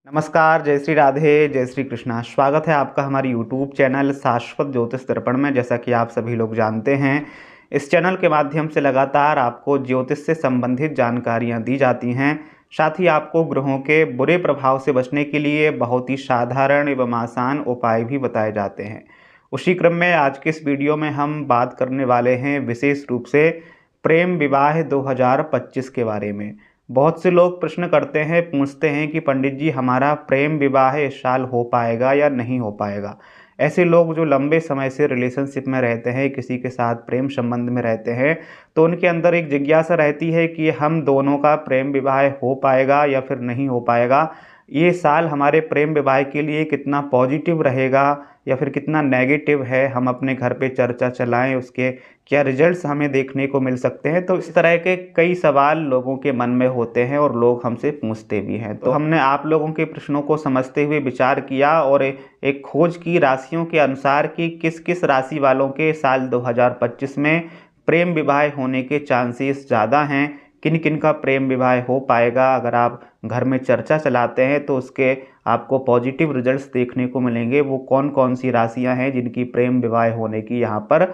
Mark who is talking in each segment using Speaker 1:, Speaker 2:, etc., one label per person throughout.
Speaker 1: नमस्कार, जय श्री राधे, जय श्री कृष्णा। स्वागत है आपका हमारे यूट्यूब चैनल शाश्वत ज्योतिष दर्पण में। जैसा कि आप सभी लोग जानते हैं, इस चैनल के माध्यम से लगातार आपको ज्योतिष से संबंधित जानकारियां दी जाती हैं। साथ ही आपको ग्रहों के बुरे प्रभाव से बचने के लिए बहुत ही साधारण एवं आसान उपाय भी बताए जाते हैं। उसी क्रम में आज के इस वीडियो में हम बात करने वाले हैं विशेष रूप से प्रेम विवाह 2025 के बारे में। बहुत से लोग प्रश्न करते हैं, पूछते हैं कि पंडित जी, हमारा प्रेम विवाह इस साल हो पाएगा या नहीं हो पाएगा। ऐसे लोग जो लंबे समय से रिलेशनशिप में रहते हैं, किसी के साथ प्रेम संबंध में रहते हैं, तो उनके अंदर एक जिज्ञासा रहती है कि हम दोनों का प्रेम विवाह हो पाएगा या फिर नहीं हो पाएगा। ये साल हमारे प्रेम विवाह के लिए कितना पॉजिटिव रहेगा या फिर कितना नेगेटिव है, हम अपने घर पे चर्चा चलाएं, उसके क्या रिजल्ट्स हमें देखने को मिल सकते हैं। तो इस तरह के कई सवाल लोगों के मन में होते हैं और लोग हमसे पूछते भी हैं। तो हमने आप लोगों के प्रश्नों को समझते हुए विचार किया और एक खोज की राशियों के अनुसार कि किस किस राशि वालों के साल 2025 में प्रेम विवाह होने के चांसेस ज़्यादा हैं, किन किन का प्रेम विवाह हो पाएगा। अगर आप घर में चर्चा चलाते हैं तो उसके आपको पॉजिटिव रिजल्ट्स देखने को मिलेंगे। वो कौन कौन सी राशियां हैं जिनकी प्रेम विवाह होने की यहाँ पर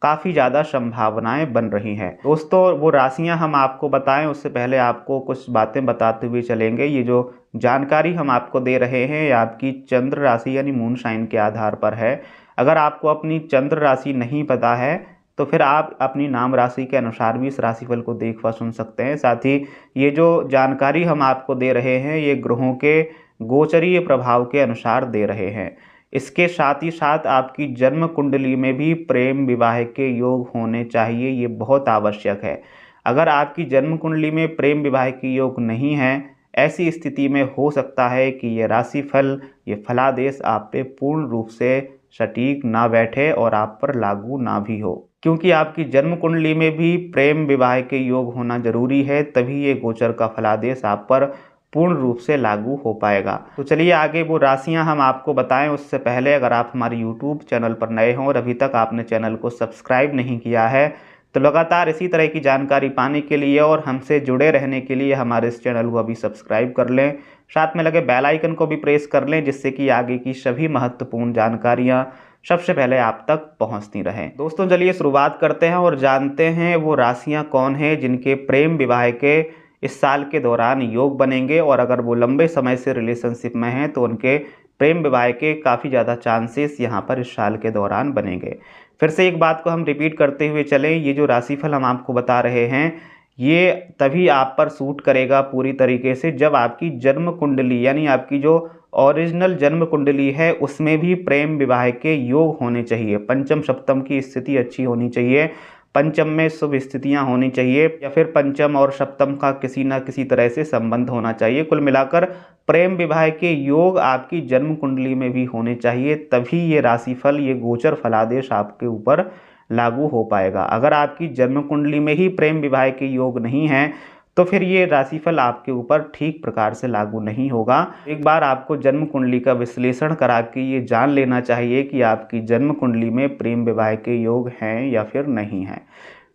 Speaker 1: काफ़ी ज़्यादा संभावनाएं बन रही हैं। दोस्तों, वो राशियां हम आपको बताएं उससे पहले आपको कुछ बातें बताते हुए चलेंगे। ये जो जानकारी हम आपको दे रहे हैं ये आपकी चंद्र राशि यानी मून साइन के आधार पर है। अगर आपको अपनी चंद्र राशि नहीं पता है तो फिर आप अपनी नाम राशि के अनुसार भी इस राशिफल को देख व सुन सकते हैं। साथ ही ये जो जानकारी हम आपको दे रहे हैं ये ग्रहों के गोचरीय प्रभाव के अनुसार दे रहे हैं। इसके साथ ही साथ आपकी जन्म कुंडली में भी प्रेम विवाह के योग होने चाहिए, ये बहुत आवश्यक है। अगर आपकी जन्म कुंडली में प्रेम विवाह के योग नहीं है, ऐसी स्थिति में हो सकता है कि ये राशिफल, ये फलादेश आप पे पूर्ण रूप से सटीक ना बैठे और आप पर लागू ना भी हो। क्योंकि आपकी जन्म कुंडली में भी प्रेम विवाह के योग होना जरूरी है, तभी ये गोचर का फलादेश आप पर पूर्ण रूप से लागू हो पाएगा। तो चलिए आगे वो राशियां हम आपको बताएं। उससे पहले अगर आप हमारे YouTube चैनल पर नए हों और अभी तक आपने चैनल को सब्सक्राइब नहीं किया है तो लगातार इसी तरह की जानकारी पाने के लिए और हमसे जुड़े रहने के लिए हमारे इस चैनल को अभी सब्सक्राइब कर लें। साथ में लगे बेल आइकन को भी प्रेस कर लें, जिससे कि आगे की सभी महत्वपूर्ण जानकारियां सबसे पहले आप तक पहुंचती रहें। दोस्तों, चलिए शुरुआत करते हैं और जानते हैं वो राशियां कौन हैं जिनके प्रेम विवाह के इस साल के दौरान योग बनेंगे। और अगर वो लंबे समय से रिलेशनशिप में हैं तो उनके प्रेम विवाह के काफ़ी ज़्यादा चांसेस यहाँ पर इस साल के दौरान बनेंगे। फिर से एक बात को हम रिपीट करते हुए चलें, ये जो राशिफल हम आपको बता रहे हैं ये तभी आप पर सूट करेगा पूरी तरीके से जब आपकी जन्म कुंडली यानी आपकी जो ओरिजिनल जन्म कुंडली है उसमें भी प्रेम विवाह के योग होने चाहिए। पंचम सप्तम की स्थिति अच्छी होनी चाहिए, पंचम में शुभ स्थितियां होनी चाहिए, या फिर पंचम और सप्तम का किसी न किसी तरह से संबंध होना चाहिए। कुल मिलाकर प्रेम विवाह के योग आपकी जन्म कुंडली में भी होने चाहिए, तभी ये राशिफल, ये गोचर फलादेश आपके ऊपर लागू हो पाएगा। अगर आपकी जन्म कुंडली में ही प्रेम विवाह के योग नहीं हैं तो फिर ये राशिफल आपके ऊपर ठीक प्रकार से लागू नहीं होगा। एक बार आपको जन्म कुंडली का विश्लेषण करा के ये जान लेना चाहिए कि आपकी जन्म कुंडली में प्रेम विवाह के योग हैं या फिर नहीं हैं।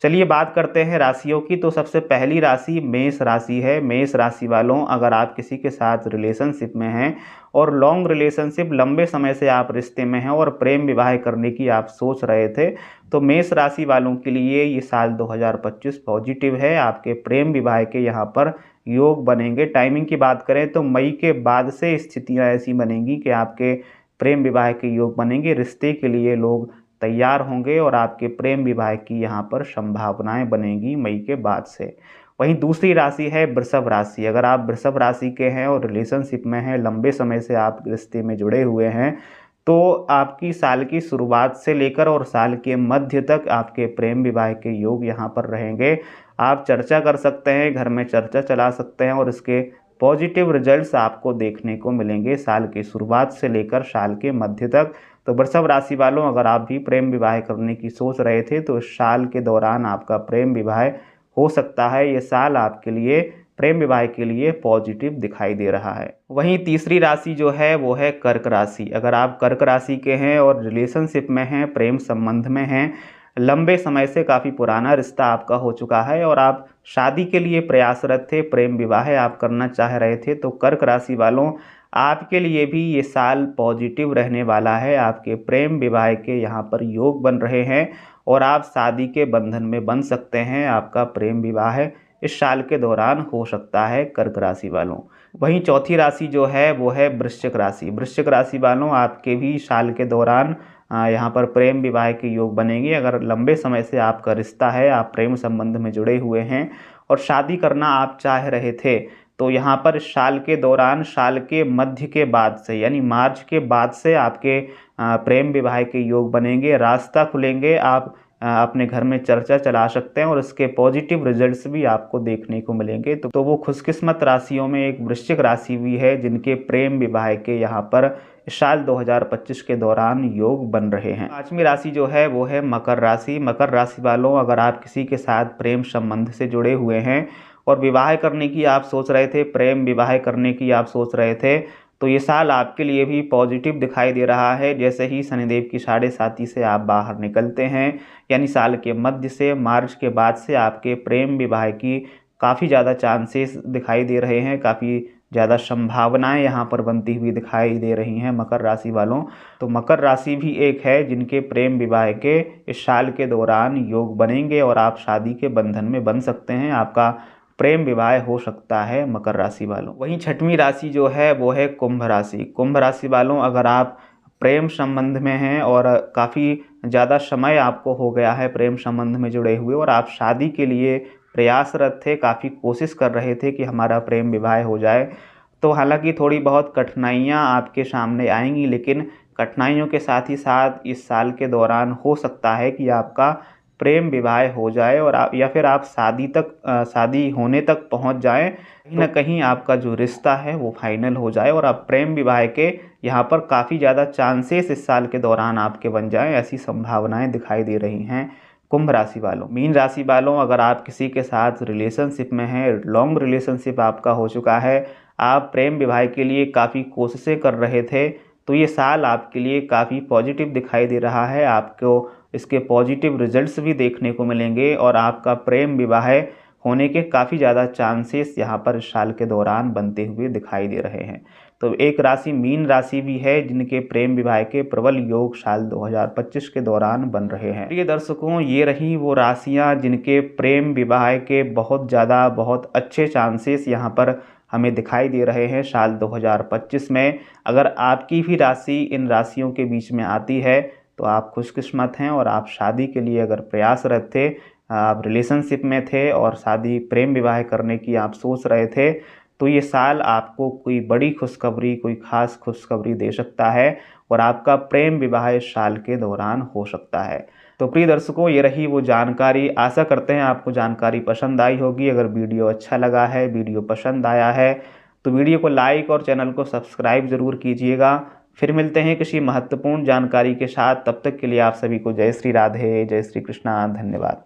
Speaker 1: चलिए बात करते हैं राशियों की। तो सबसे पहली राशि मेष राशि है। मेष राशि वालों, अगर आप किसी के साथ रिलेशनशिप में हैं और लॉन्ग रिलेशनशिप, लंबे समय से आप रिश्ते में हैं और प्रेम विवाह करने की आप सोच रहे थे, तो मेष राशि वालों के लिए ये साल 2025 पॉजिटिव है। आपके प्रेम विवाह के यहाँ पर योग बनेंगे। टाइमिंग की बात करें तो मई के बाद से स्थितियाँ ऐसी बनेंगी कि आपके प्रेम विवाह के योग बनेंगे, रिश्ते के लिए लोग तैयार होंगे और आपके प्रेम विवाह की यहाँ पर संभावनाएं बनेंगी मई के बाद से। वहीं दूसरी राशि है वृषभ राशि। अगर आप वृषभ राशि के हैं और रिलेशनशिप में हैं, लंबे समय से आप रिश्ते में जुड़े हुए हैं, तो आपकी साल की शुरुआत से लेकर और साल के मध्य तक आपके प्रेम विवाह के योग यहाँ पर रहेंगे। आप चर्चा कर सकते हैं, घर में चर्चा चला सकते हैं और इसके पॉजिटिव रिजल्ट्स आपको देखने को मिलेंगे साल की शुरुआत से लेकर साल के मध्य तक। तो वृषभ राशि वालों, अगर आप भी प्रेम विवाह करने की सोच रहे थे तो इस साल के दौरान आपका प्रेम विवाह हो सकता है। ये साल आपके लिए प्रेम विवाह के लिए पॉजिटिव दिखाई दे रहा है। वहीं तीसरी राशि जो है वो है कर्क राशि। अगर आप कर्क राशि के हैं और रिलेशनशिप में हैं, प्रेम संबंध में हैं, लंबे समय से काफ़ी पुराना रिश्ता आपका हो चुका है और आप शादी के लिए प्रयासरत थे, प्रेम विवाह आप करना चाह रहे थे, तो कर्क राशि वालों आपके लिए भी ये साल पॉजिटिव रहने वाला है। आपके प्रेम विवाह के यहाँ पर योग बन रहे हैं और आप शादी के बंधन में बंध सकते हैं। आपका प्रेम विवाह इस साल के दौरान हो सकता है कर्क राशि वालों। वहीं चौथी राशि जो है वो है वृश्चिक राशि। वृश्चिक राशि वालों, आपके भी साल के दौरान यहाँ पर प्रेम विवाह के योग बनेंगे। अगर लंबे समय से आपका रिश्ता है, आप प्रेम संबंध में जुड़े हुए हैं और शादी करना आप चाह रहे थे, तो यहाँ पर साल के दौरान, साल के मध्य के बाद से यानी मार्च के बाद से आपके प्रेम विवाह के योग बनेंगे, रास्ता खुलेंगे। आप अपने घर में चर्चा चला सकते हैं और इसके पॉजिटिव रिजल्ट्स भी आपको देखने को मिलेंगे। तो वो खुशकिस्मत राशियों में एक वृश्चिक राशि भी है जिनके प्रेम विवाह के यहाँ पर साल 2025 के दौरान योग बन रहे हैं। पांचवी राशि जो है वो है मकर राशि। मकर राशि वालों, अगर आप किसी के साथ प्रेम संबंध से जुड़े हुए हैं और विवाह करने की आप सोच रहे थे, प्रेम विवाह करने की आप सोच रहे थे, तो ये साल आपके लिए भी पॉजिटिव दिखाई दे रहा है। जैसे ही शनिदेव की साढ़े साती से आप बाहर निकलते हैं, यानी साल के मध्य से, मार्च के बाद से आपके प्रेम विवाह की काफ़ी ज़्यादा चांसेस दिखाई दे रहे हैं, काफ़ी ज़्यादा संभावनाएं यहाँ पर बनती हुई दिखाई दे रही हैं मकर राशि वालों। तो मकर राशि भी एक है जिनके प्रेम विवाह के इस साल के दौरान योग बनेंगे और आप शादी के बंधन में बन सकते हैं। आपका प्रेम विवाह हो सकता है मकर राशि वालों। वहीं छठवीं राशि जो है वो है कुंभ राशि। कुंभ राशि वालों, अगर आप प्रेम संबंध में हैं और काफ़ी ज़्यादा समय आपको हो गया है प्रेम संबंध में जुड़े हुए और आप शादी के लिए प्रयासरत थे, काफ़ी कोशिश कर रहे थे कि हमारा प्रेम विवाह हो जाए, तो हालांकि थोड़ी बहुत कठिनाइयां आपके सामने आएंगी, लेकिन कठिनाइयों के साथ ही साथ इस साल के दौरान हो सकता है कि आपका प्रेम विवाह हो जाए और आप या फिर आप शादी होने तक पहुंच जाएं। कहीं ना कहीं आपका जो रिश्ता है वो फाइनल हो जाए और आप प्रेम विवाह के यहाँ पर काफ़ी ज़्यादा चांसेस इस साल के दौरान आपके बन जाएं, ऐसी संभावनाएं दिखाई दे रही हैं कुंभ राशि वालों। मीन राशि वालों, अगर आप किसी के साथ रिलेशनशिप में हैं, लॉन्ग रिलेशनशिप आपका हो चुका है, आप प्रेम विवाह के लिए काफ़ी कोशिशें कर रहे थे, तो ये साल आपके लिए काफ़ी पॉजिटिव दिखाई दे रहा है। आपको इसके पॉजिटिव रिजल्ट्स भी देखने को मिलेंगे और आपका प्रेम विवाह होने के काफ़ी ज़्यादा चांसेस यहाँ पर इस साल के दौरान बनते हुए दिखाई दे रहे हैं। तो एक राशि मीन राशि भी है जिनके प्रेम विवाह के प्रबल योग साल 2025 के दौरान बन रहे हैं। प्रिय दर्शकों, ये रही वो राशियाँ जिनके प्रेम विवाह के बहुत अच्छे चांसेस यहाँ पर हमें दिखाई दे रहे हैं साल 2025 में। अगर आपकी भी राशि इन राशियों के बीच में आती है तो आप खुशकिस्मत हैं और आप शादी के लिए अगर प्रयासरत थे, आप रिलेशनशिप में थे और शादी प्रेम विवाह करने की आप सोच रहे थे, तो ये साल आपको कोई बड़ी खुशखबरी, कोई ख़ास खुशखबरी दे सकता है और आपका प्रेम विवाह इस साल के दौरान हो सकता है। तो प्रिय दर्शकों, ये रही वो जानकारी। आशा करते हैं आपको जानकारी पसंद आई होगी। अगर वीडियो अच्छा लगा है, वीडियो पसंद आया है, तो वीडियो को लाइक और चैनल को सब्सक्राइब ज़रूर कीजिएगा। फिर मिलते हैं किसी महत्वपूर्ण जानकारी के साथ। तब तक के लिए आप सभी को जय श्री राधे, जय श्री कृष्णा, धन्यवाद।